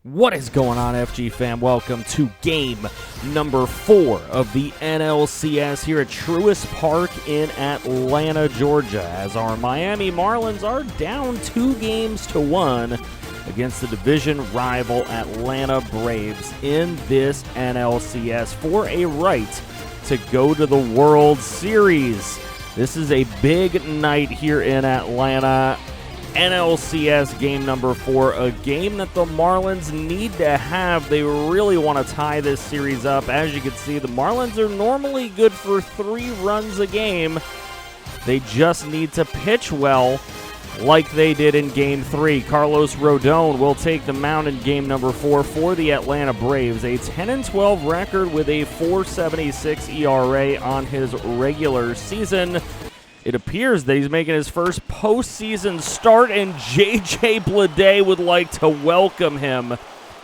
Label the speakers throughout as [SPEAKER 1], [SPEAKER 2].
[SPEAKER 1] What is going on, FG fam? Welcome to game number 4 of the NLCS here at Truist Park in Atlanta, Georgia, as our Miami Marlins are down 2-1 against the division rival Atlanta Braves in this NLCS for a right to go to the World Series. This is a big night here in Atlanta. NLCS game number 4, a game that the Marlins need to have. They really want to tie this series up. As you can see, the Marlins are normally good for 3 runs a game. They just need to pitch well like they did in game 3. Carlos Rodon will take the mound in game number 4 for the Atlanta Braves. A 10-12 record with a .476 ERA on his regular season. It appears that he's making his first postseason start, and J.J. Bleday would like to welcome him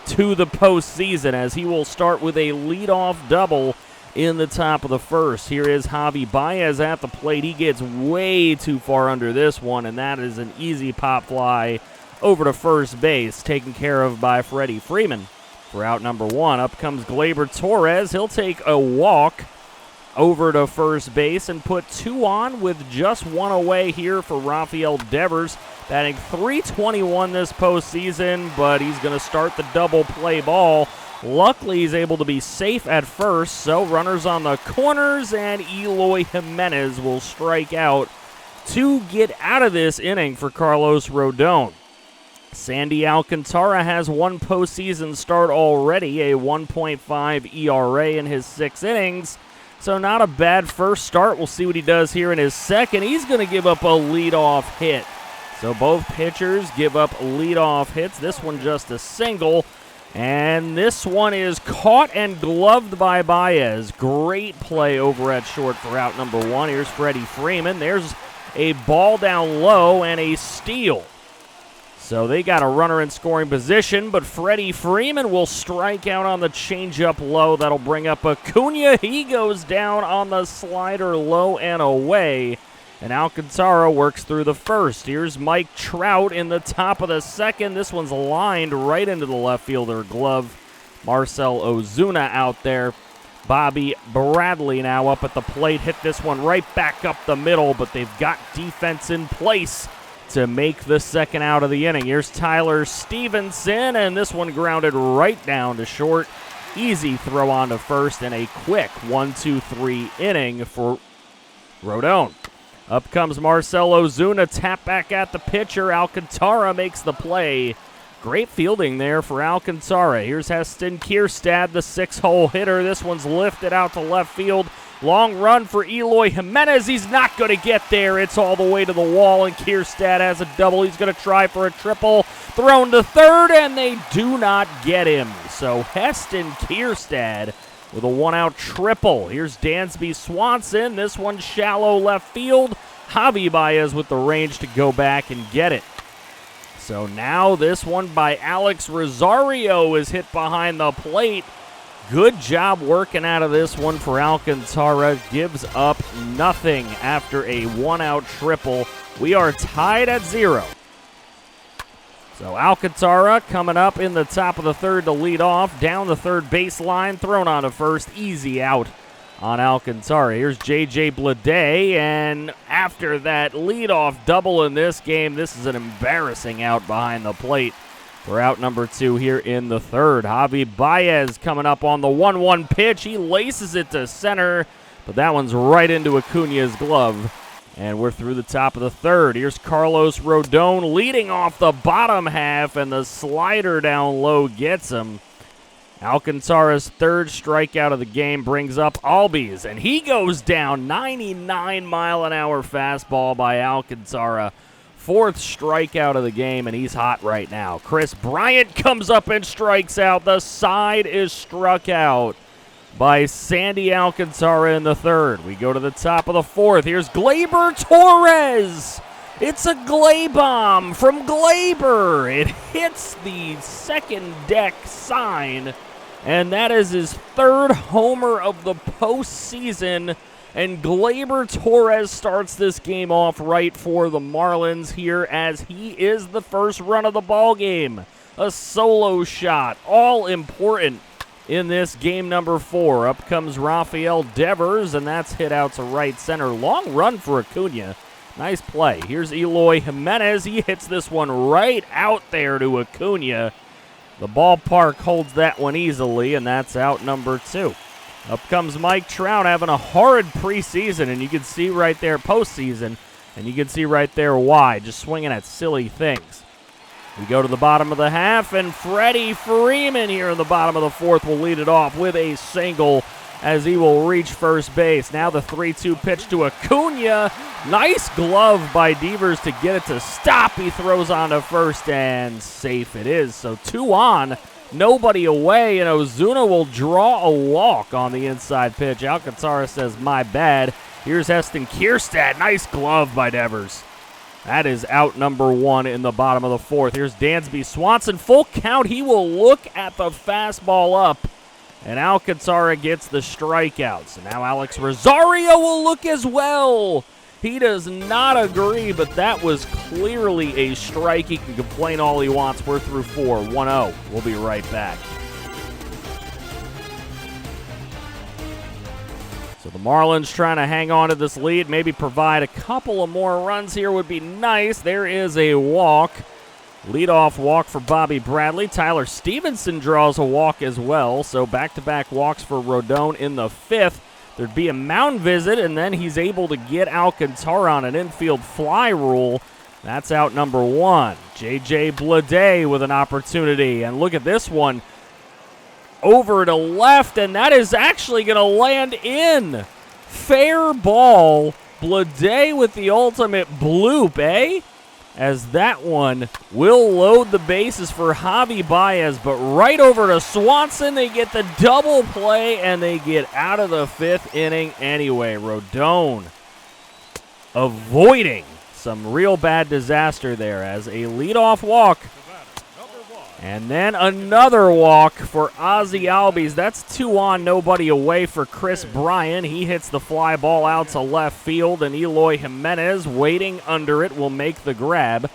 [SPEAKER 1] to the postseason as he will start with a leadoff double in the top of the first. Here is Javi Baez at the plate. He gets way too far under this one, and that is an easy pop fly over to first base, taken care of by Freddie Freeman for out number 1. Up comes Gleyber Torres. He'll take a walk over to first base and put 2 on with just 1 away here for Rafael Devers, batting .321 this postseason, but he's going to start the double play ball. Luckily, he's able to be safe at first, so runners on the corners, and Eloy Jimenez will strike out to get out of this inning for Carlos Rodon. Sandy Alcantara has 1 postseason start already, a 1.5 ERA in his 6 innings. So not a bad first start. We'll see what he does here in his second. He's going to give up a leadoff hit. So both pitchers give up leadoff hits. This one just a single. And this one is caught and gloved by Baez. Great play over at short for out number 1. Here's Freddie Freeman. There's a ball down low and a steal. So they got a runner in scoring position, but Freddie Freeman will strike out on the changeup low. That'll bring up Acuna. He goes down on the slider low and away, and Alcantara works through the first. Here's Mike Trout in the top of the second. This one's lined right into the left fielder glove. Marcell Ozuna out there. Bobby Bradley now up at the plate. Hit this one right back up the middle, but they've got defense in place to make the second out of the inning. Here's Tyler Stevenson, and this one grounded right down to short. Easy throw on to first, and a quick 1-2-3 inning for Rodon. Up comes Marcell Ozuna, tap back at the pitcher. Alcantara makes the play. Great fielding there for Alcantara. Here's Heston Kjerstad, the 6-hole hitter. This one's lifted out to left field. Long run for Eloy Jimenez. He's not going to get there. It's all the way to the wall, and Kjerstad has a double. He's going to try for a triple. Thrown to third, and they do not get him. So Heston Kjerstad with a 1-out triple. Here's Dansby Swanson. This one shallow left field. Javi Baez with the range to go back and get it. So now this one by Alex Rosario is hit behind the plate. Good job working out of this one for Alcantara. Gives up nothing after a 1-out triple. We are tied at 0. So Alcantara coming up in the top of the third to lead off. Down the third baseline, thrown on to first. Easy out on Alcantara. Here's J.J. Bleday, and after that leadoff double in this game, this is an embarrassing out behind the plate. We're out number 2 here in the third. Javi Baez coming up on the 1-1 pitch. He laces it to center, but that one's right into Acuna's glove. And we're through the top of the third. Here's Carlos Rodon leading off the bottom half, and the slider down low gets him. Alcantara's third strikeout of the game brings up Albies, and he goes down. 99-mile-an-hour fastball by Alcantara. 4th strikeout of the game, and he's hot right now. Chris Bryant comes up and strikes out. The side is struck out by Sandy Alcantara in the third. We go to the top of the 4th. Here's Gleyber Torres. It's a Gley bomb from Gleyber. It hits the second deck sign, and that is his 3rd homer of the postseason. And Gleyber Torres starts this game off right for the Marlins here, as he is the first run of the ball game. a solo shot, all important in this game number 4. Up comes Rafael Devers, and that's hit out to right center. Long run for Acuna. Nice play. Here's Eloy Jimenez. He hits this one right out there to Acuna. The ballpark holds that one easily, and that's out number 2. Up comes Mike Trout having a horrid preseason, and you can see right there postseason, and you can see right there why, just swinging at silly things. We go to the bottom of the half, and Freddie Freeman here in the bottom of the 4th will lead it off with a single as he will reach first base. Now the 3-2 pitch to Acuna. Nice glove by Devers to get it to stop. He throws on to first, and safe it is. So 2 on, nobody away, and Ozuna will draw a walk on the inside pitch. Alcantara says, my bad. Here's Heston Kierstad. Nice glove by Devers. That is out number 1 in the bottom of the 4th. Here's Dansby Swanson. Full count. He will look at the fastball up, and Alcantara gets the strikeout. So now Alex Rosario will look as well. He does not agree, but that was clearly a strike. He can complain all he wants. We're through 4, 1-0. We'll be right back. So the Marlins trying to hang on to this lead, maybe provide a couple of more runs here would be nice. There is a walk. Leadoff walk for Bobby Bradley. Tyler Stevenson draws a walk as well. So back-to-back walks for Rodon in the 5th. There'd be a mound visit, and then he's able to get Alcantara on an infield fly rule. That's out number 1. J.J. Bleday with an opportunity. And look at this one. Over to left, and that is actually going to land in. Fair ball. Bleday with the ultimate bloop, eh? As that one will load the bases for Javi Baez, but right over to Swanson, they get the double play, and they get out of the 5th inning anyway. Rodon avoiding some real bad disaster there as a leadoff walk. And then another walk for Ozzie Albies. That's 2 on, nobody away for Chris Bryant. He hits the fly ball out to left field, and Eloy Jimenez waiting under it will make the grab.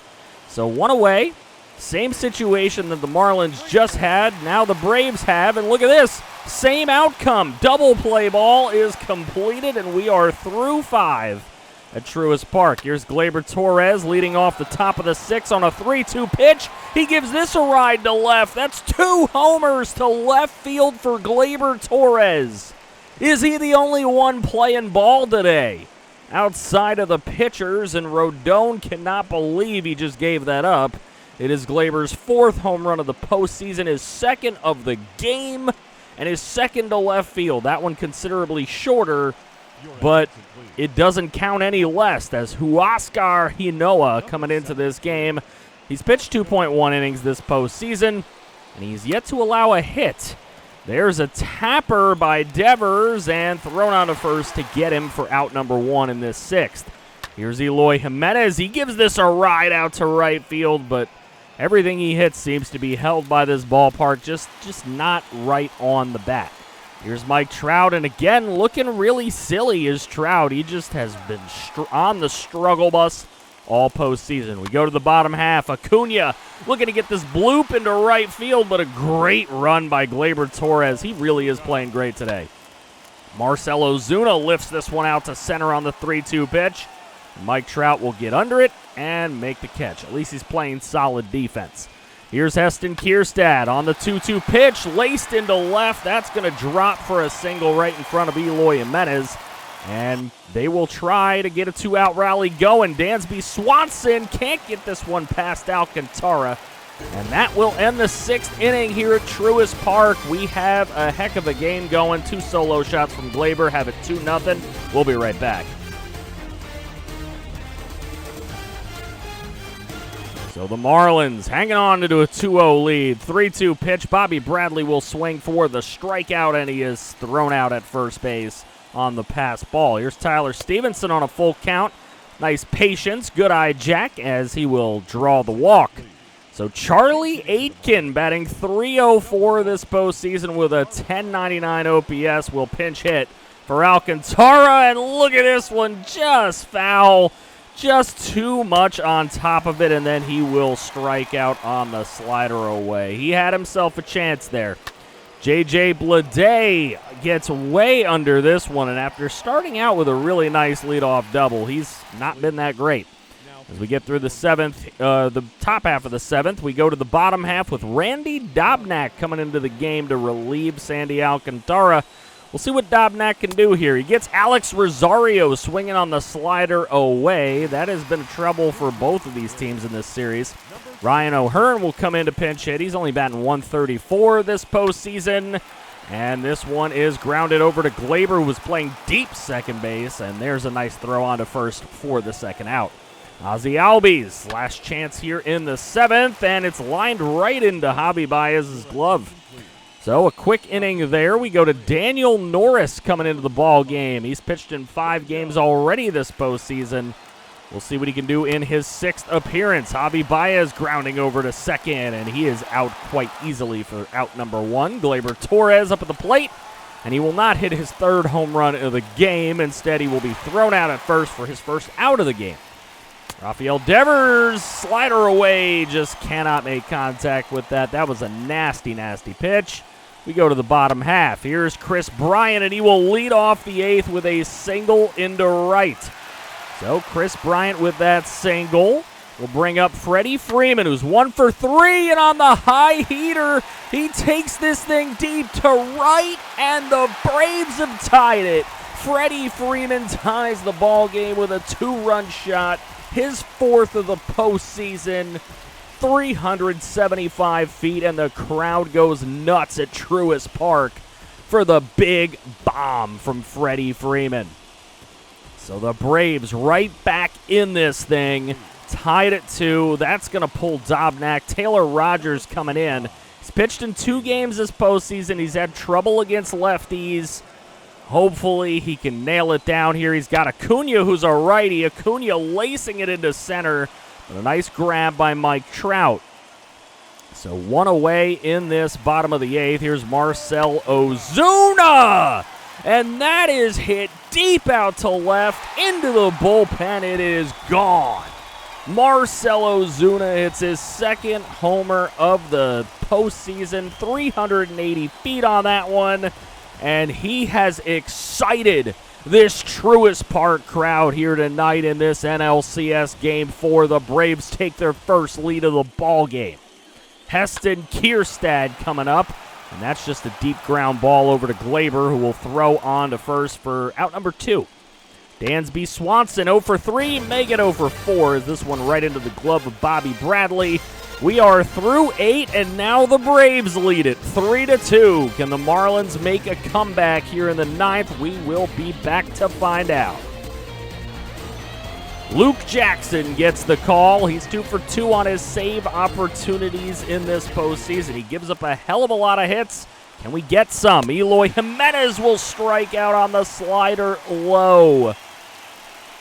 [SPEAKER 1] So 1 away. Same situation that the Marlins just had. Now the Braves have, and look at this. Same outcome. Double play ball is completed, and we are through 5 at Truist Park. Here's Gleyber Torres leading off the top of the 6th on a 3-2 pitch. He gives this a ride to left. That's 2 homers to left field for Gleyber Torres. Is he the only one playing ball today? Outside of the pitchers, and Rodon cannot believe he just gave that up. It is Gleyber's 4th home run of the postseason, his 2nd of the game, and his 2nd to left field. That one considerably shorter, but it doesn't count any less as Huascar Hinoa coming into this game. He's pitched 2.1 innings this postseason, and he's yet to allow a hit. There's a tapper by Devers and thrown out to first to get him for out number 1 in this 6th. Here's Eloy Jimenez. He gives this a ride out to right field, but everything he hits seems to be held by this ballpark, just not right on the bat. Here's Mike Trout, and again, looking really silly is Trout. He just has been on the struggle bus all postseason. We go to the bottom half. Acuna looking to get this bloop into right field, but a great run by Gleyber Torres. He really is playing great today. Marcell Ozuna lifts this one out to center on the 3-2 pitch. Mike Trout will get under it and make the catch. At least he's playing solid defense. Here's Heston Kierstad on the 2-2 pitch, laced into left. That's going to drop for a single right in front of Eloy Jimenez. And they will try to get a 2-out rally going. Dansby Swanson can't get this one past Alcantara. And that will end the 6th inning here at Truist Park. We have a heck of a game going. 2 solo shots from Gleyber, have it 2-0. We'll be right back. So the Marlins hanging on to a 2-0 lead. 3-2 pitch. Bobby Bradley will swing for the strikeout, and he is thrown out at first base on the pass ball. Here's Tyler Stevenson on a full count. Nice patience. Good eye Jack as he will draw the walk. So Charlie Aitken batting .304 this postseason with a .1099 OPS will pinch hit for Alcantara, and look at this one, just foul. just too much on top of it, and then he will strike out on the slider away. He had himself a chance there. J.J. Bleday gets way under this one, and after starting out with a really nice leadoff double, he's not been that great. As we get through the seventh, the top half of the seventh, we go to the bottom half with Randy Dobnak coming into the game to relieve Sandy Alcantara. We'll see what Dobnak can do here. He gets Alex Rosario swinging on the slider away. That has been trouble for both of these teams in this series. Ryan O'Hearn will come in to pinch hit. He's only batting 134 this postseason. And this one is grounded over to Glaber, who was playing deep second base. And there's a nice throw on to first for the second out. Ozzie Albies, last chance here in the seventh, and it's lined right into Javi Baez's glove. So a quick inning there. We go to Daniel Norris coming into the ball game. He's pitched in 5 games already this postseason. We'll see what he can do in his 6th appearance. Javi Baez grounding over to second, and he is out quite easily for out number 1. Gleyber Torres up at the plate, and he will not hit his 3rd home run of the game. Instead, he will be thrown out at first for his first out of the game. Rafael Devers, slider away, just cannot make contact with that. That was a nasty, nasty pitch. We go to the bottom half. Here's Chris Bryant, and he will lead off the 8th with a single into right. So Chris Bryant with that single will bring up Freddie Freeman, who's 1 for 3, and on the high heater, he takes this thing deep to right, and the Braves have tied it. Freddie Freeman ties the ball game with a 2-run shot. His 4th of the postseason, 375 feet, and the crowd goes nuts at Truist Park for the big bomb from Freddie Freeman. So the Braves right back in this thing, tied at 2. That's going to pull Dobnak. Taylor Rogers coming in. He's pitched in 2 games this postseason. He's had trouble against lefties. Hopefully he can nail it down here. He's got Acuna, who's a righty. Acuna lacing it into center. But a nice grab by Mike Trout. So 1 away in this bottom of the 8th. Here's Marcell Ozuna. And that is hit deep out to left into the bullpen. It is gone. Marcell Ozuna hits his 2nd homer of the postseason. 380 feet on that one. And he has excited this Truist Park crowd here tonight in this NLCS Game 4. The Braves take their first lead of the ball game. Heston Kierstad coming up, and that's just a deep ground ball over to Glaber, who will throw on to first for out number 2. Dansby Swanson 0 for 3, make it 0 for 4 as this one right into the glove of Bobby Bradley. We are through 8, and now the Braves lead it 3-2. Can the Marlins make a comeback here in the 9th? We will be back to find out. Luke Jackson gets the call. He's 2 for 2 on his save opportunities in this postseason. He gives up a hell of a lot of hits. Can we get some? Eloy Jimenez will strike out on the slider low.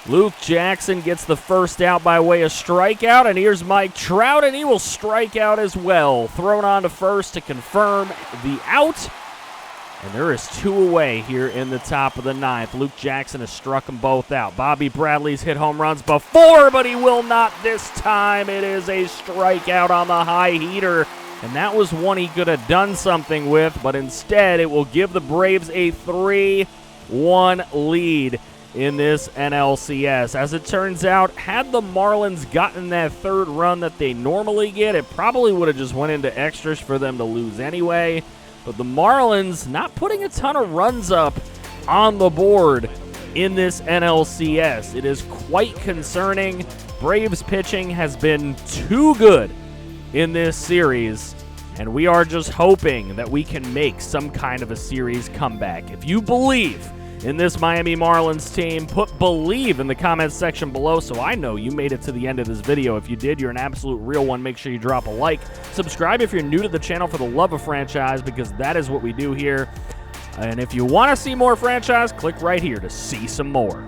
[SPEAKER 1] Luke Jackson gets the first out by way of strikeout, and here's Mike Trout, and he will strike out as well. Thrown on to first to confirm the out, and there is 2 away here in the top of the 9th. Luke Jackson has struck them both out. Bobby Bradley's hit home runs before, but he will not this time. It is a strikeout on the high heater, and that was one he could have done something with, but instead it will give the Braves a 3-1 lead in this NLCS. As it turns out, had the Marlins gotten that 3rd run that they normally get, it probably would have just went into extras for them to lose anyway. But the Marlins not putting a ton of runs up on the board in this NLCS. It is quite concerning. Braves pitching has been too good in this series, and we are just hoping that we can make some kind of a series comeback. If you believe in this Miami Marlins team, put believe in the comments section below so I know you made it to the end of this video. If you did, you're an absolute real one. Make sure you drop a like. Subscribe if you're new to the channel for the love of franchise, because that is what we do here. And if you want to see more franchise, click right here to see some more.